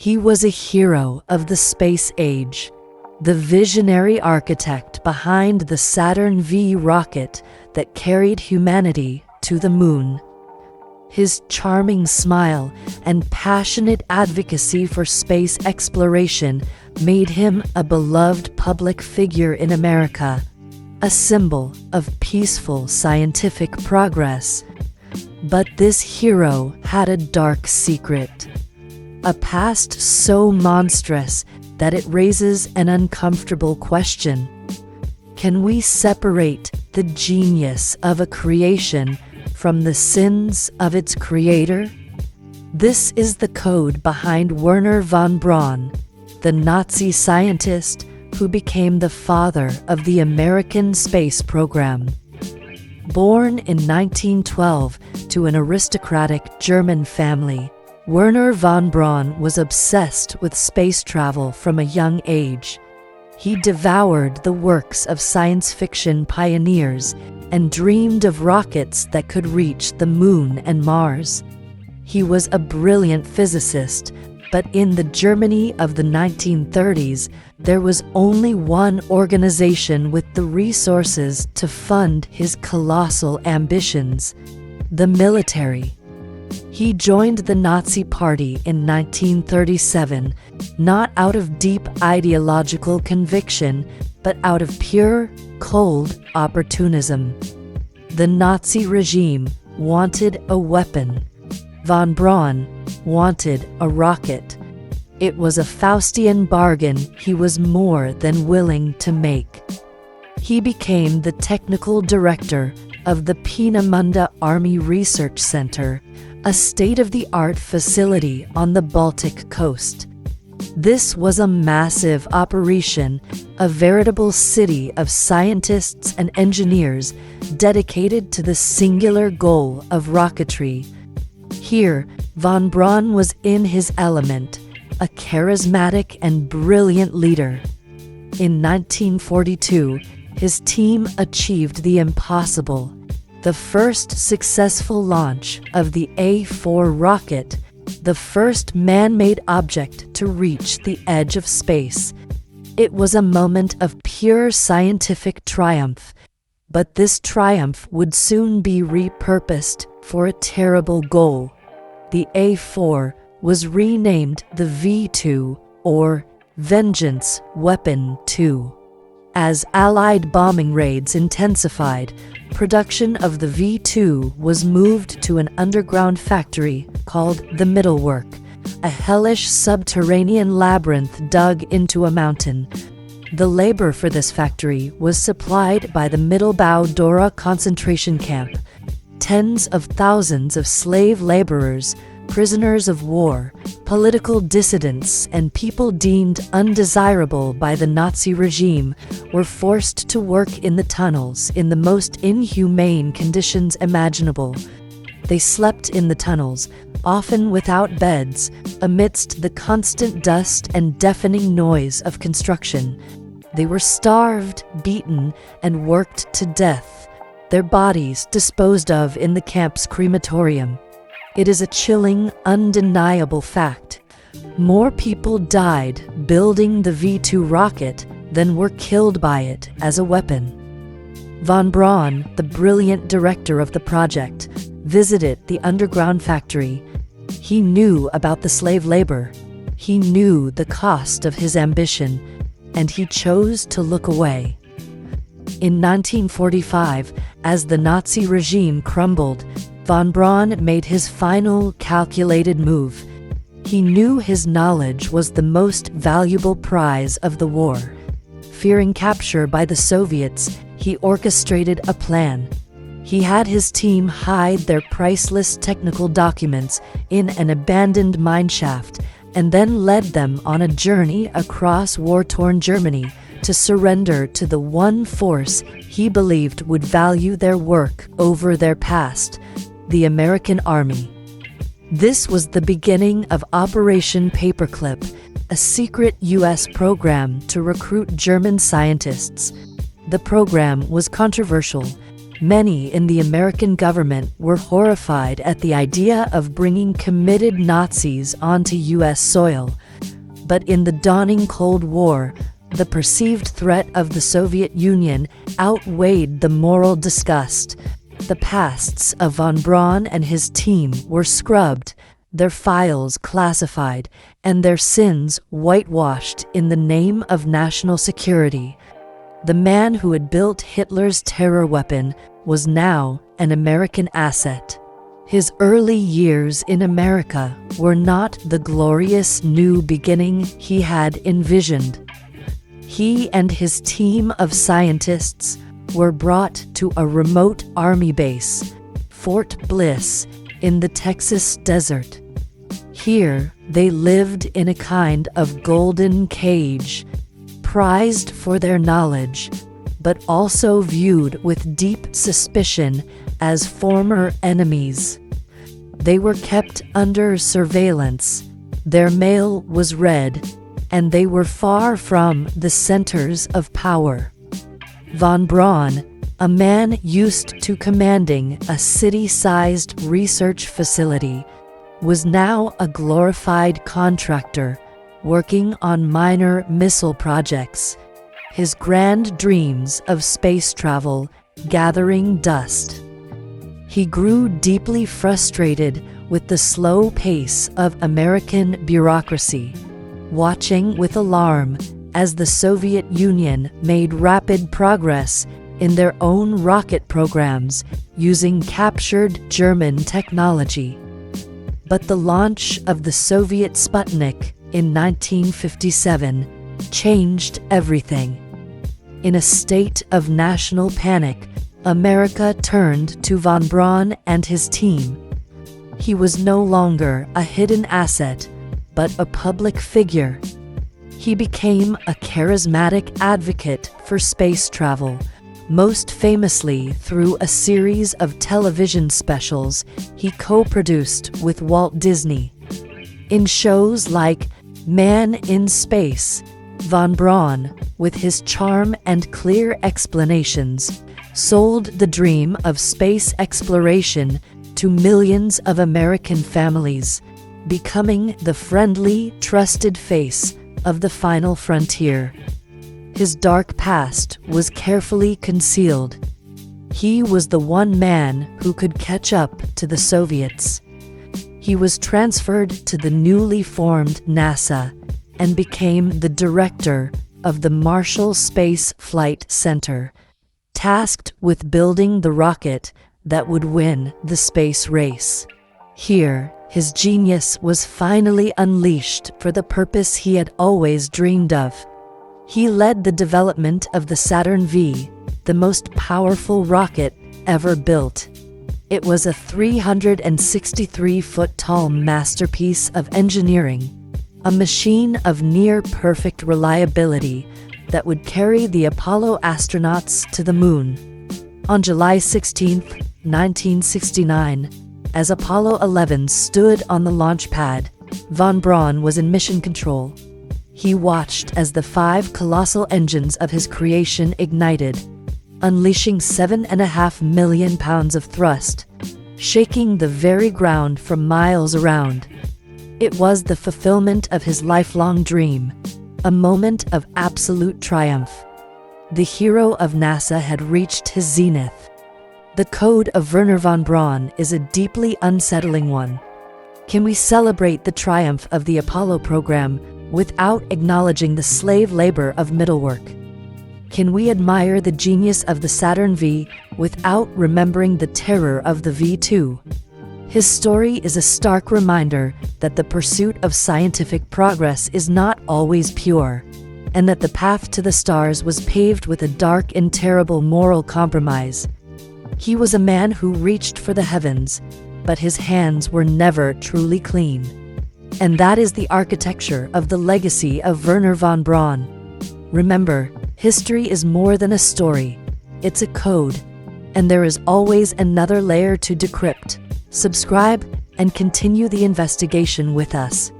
He was a hero of the space age, the visionary architect behind the Saturn V rocket that carried humanity to the moon. His charming smile and passionate advocacy for space exploration made him a beloved public figure in America, a symbol of peaceful scientific progress. But this hero had a dark secret, a past so monstrous that it raises an uncomfortable question. Can we separate the genius of a creation from the sins of its creator? This is the code behind Wernher von Braun, the Nazi scientist who became the father of the American space program. Born in 1912 to an aristocratic German family, Wernher von Braun was obsessed with space travel from a young age. He devoured the works of science fiction pioneers and dreamed of rockets that could reach the moon and Mars. He was a brilliant physicist, but in the Germany of the 1930s, there was only one organization with the resources to fund his colossal ambitions: the military. He joined the Nazi Party in 1937, not out of deep ideological conviction, but out of pure, cold opportunism. The Nazi regime wanted a weapon. Von Braun wanted a rocket. It was a Faustian bargain he was more than willing to make. He became the technical director of the Peenemünde Army Research Center, a state-of-the-art facility on the Baltic coast. This was a massive operation, a veritable city of scientists and engineers dedicated to the singular goal of rocketry. Here, von Braun was in his element, a charismatic and brilliant leader. In 1942, his team achieved the impossible: the first successful launch of the A4 rocket, the first man-made object to reach the edge of space. It was a moment of pure scientific triumph, but this triumph would soon be repurposed for a terrible goal. The A4 was renamed the V-2, or Vengeance Weapon 2. As Allied bombing raids intensified, production of the V-2 was moved to an underground factory called the Middlework, a hellish subterranean labyrinth dug into a mountain. The labor for this factory was supplied by the Mittelbau Dora concentration camp. Tens of thousands of slave laborers, prisoners of war, political dissidents, and people deemed undesirable by the Nazi regime were forced to work in the tunnels in the most inhumane conditions imaginable. They slept in the tunnels, often without beds, amidst the constant dust and deafening noise of construction. They were starved, beaten, and worked to death, their bodies disposed of in the camp's crematorium. It is a chilling, undeniable fact. More people died building the V-2 rocket than were killed by it as a weapon. Von Braun, the brilliant director of the project, visited the underground factory. He knew about the slave labor. He knew the cost of his ambition, and he chose to look away. In 1945, as the Nazi regime crumbled, von Braun made his final calculated move. He knew his knowledge was the most valuable prize of the war. Fearing capture by the Soviets, he orchestrated a plan. He had his team hide their priceless technical documents in an abandoned mineshaft and then led them on a journey across war-torn Germany to surrender to the one force he believed would value their work over their past: the American Army. This was the beginning of Operation Paperclip, a secret U.S. program to recruit German scientists. The program was controversial. Many in the American government were horrified at the idea of bringing committed Nazis onto U.S. soil, But in the dawning Cold War, the perceived threat of the Soviet Union outweighed the moral disgust. The pasts of von Braun and his team were scrubbed, their files classified, and their sins whitewashed in the name of national security. The man who had built Hitler's terror weapon was now an American asset. His early years in America were not the glorious new beginning he had envisioned. He and his team of scientists were brought to a remote army base, Fort Bliss, in the Texas desert. Here, they lived in a kind of golden cage, prized for their knowledge, but also viewed with deep suspicion as former enemies. They were kept under surveillance, their mail was read, and they were far from the centers of power. Von Braun, a man used to commanding a city-sized research facility, was now a glorified contractor working on minor missile projects, his grand dreams of space travel gathering dust. He grew deeply frustrated with the slow pace of American bureaucracy, watching with alarm as the Soviet Union made rapid progress in their own rocket programs using captured German technology. But the launch of the Soviet Sputnik in 1957 changed everything. In a state of national panic, America turned to von Braun and his team. He was no longer a hidden asset, but a public figure. He became a charismatic advocate for space travel, most famously through a series of television specials he co-produced with Walt Disney. In shows like Man in Space, von Braun, with his charm and clear explanations, sold the dream of space exploration to millions of American families, becoming the friendly, trusted face of the final frontier. His dark past was carefully concealed. He was the one man who could catch up to the Soviets. He was transferred to the newly formed NASA and became the director of the Marshall Space Flight Center, tasked with building the rocket that would win the space race. Here, his genius was finally unleashed for the purpose he had always dreamed of. He led the development of the Saturn V, the most powerful rocket ever built. It was a 363-foot-tall masterpiece of engineering, a machine of near-perfect reliability that would carry the Apollo astronauts to the moon. On July 16, 1969, as Apollo 11 stood on the launch pad, von Braun was in mission control. He watched as the 5 colossal engines of his creation ignited, unleashing 7.5 million pounds of thrust, shaking the very ground for miles around. It was the fulfillment of his lifelong dream, a moment of absolute triumph. The hero of NASA had reached his zenith. The code of Wernher von Braun is a deeply unsettling one. Can we celebrate the triumph of the Apollo program without acknowledging the slave labor of middlework? Can we admire the genius of the Saturn V without remembering the terror of the V-2? His story is a stark reminder that the pursuit of scientific progress is not always pure, and that the path to the stars was paved with a dark and terrible moral compromise. He was a man who reached for the heavens, but his hands were never truly clean. And that is the architecture of the legacy of Wernher von Braun. Remember, history is more than a story, it's a code, and there is always another layer to decrypt. Subscribe and continue the investigation with us.